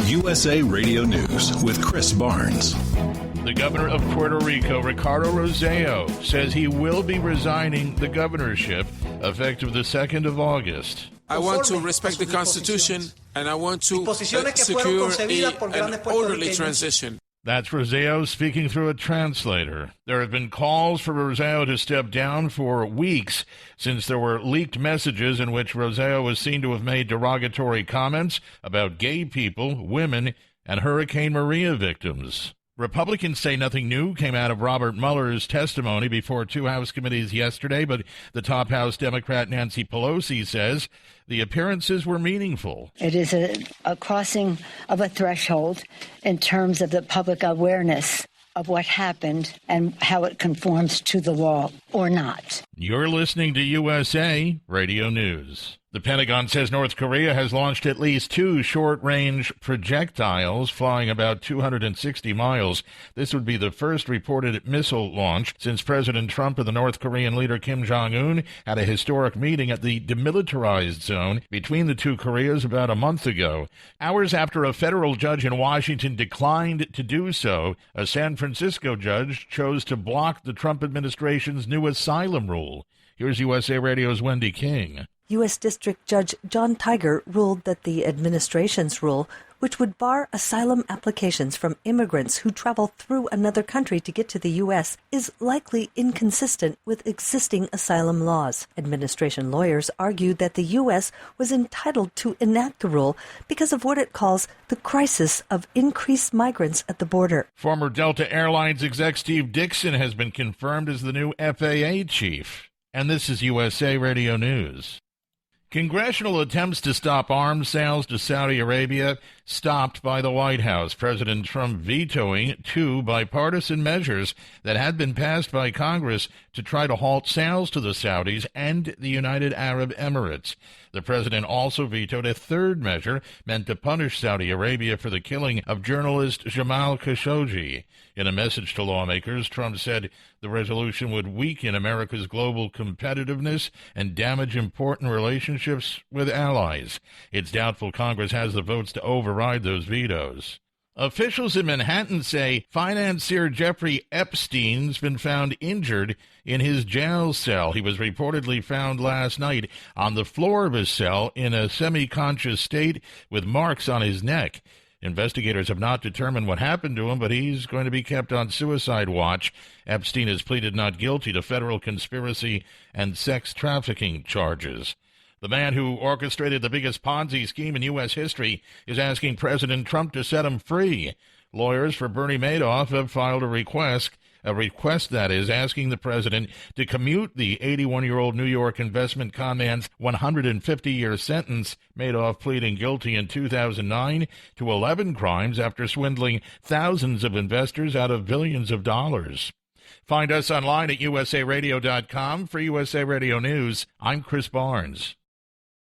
USA Radio News with Chris Barnes. The governor of Puerto Rico, Ricardo Rossello, says he will be resigning the governorship effective the 2nd of August. I want to respect the Constitution, and I want to secure an orderly transition. That's Rossello speaking through a translator. There have been calls for Rossello to step down for weeks since there were leaked messages in which Rossello was seen to have made derogatory comments about gay people, women, and Hurricane Maria victims. Republicans say nothing new came out of Robert Mueller's testimony before two House committees yesterday, but the top House Democrat Nancy Pelosi says the appearances were meaningful. It is a crossing of a threshold in terms of the public awareness of what happened and how it conforms to the law or not. You're listening to USA Radio News. The Pentagon says North Korea has launched at least 2 short-range projectiles flying about 260 miles. This would be the first reported missile launch since President Trump and the North Korean leader Kim Jong-un had a historic meeting at the demilitarized zone between the two Koreas about a month ago. Hours after a federal judge in Washington declined to do so, a San Francisco judge chose to block the Trump administration's new asylum rule. Here's USA Radio's Wendy King. U.S. District Judge John Tiger ruled that the administration's rule, which would bar asylum applications from immigrants who travel through another country to get to the U.S., is likely inconsistent with existing asylum laws. Administration lawyers argued that the U.S. was entitled to enact the rule because of what it calls the crisis of increased migrants at the border. Former Delta Airlines exec Steve Dixon has been confirmed as the new FAA chief. And this is USA Radio News. Congressional attempts to stop arms sales to Saudi Arabia stopped by the White House. President Trump vetoing 2 bipartisan measures that had been passed by Congress to try to halt sales to the Saudis and the United Arab Emirates. The president also vetoed a 3rd measure meant to punish Saudi Arabia for the killing of journalist Jamal Khashoggi. In a message to lawmakers, Trump said the resolution would weaken America's global competitiveness and damage important relationships with allies. It's doubtful Congress has the votes to override those vetoes. Officials in Manhattan say financier Jeffrey Epstein's been found injured in his jail cell. He was reportedly found last night on the floor of his cell in a semi-conscious state with marks on his neck. Investigators have not determined what happened to him, but he's going to be kept on suicide watch. Epstein has pleaded not guilty to federal conspiracy and sex trafficking charges. The man who orchestrated the biggest Ponzi scheme in U.S. history is asking President Trump to set him free. Lawyers for Bernie Madoff have filed a request that is asking the president to commute the 81-year-old New York investment con man's 150-year sentence. Madoff pleading guilty in 2009 to 11 crimes after swindling thousands of investors out of billions of dollars. Find us online at usaradio.com. For USA Radio News, I'm Chris Barnes.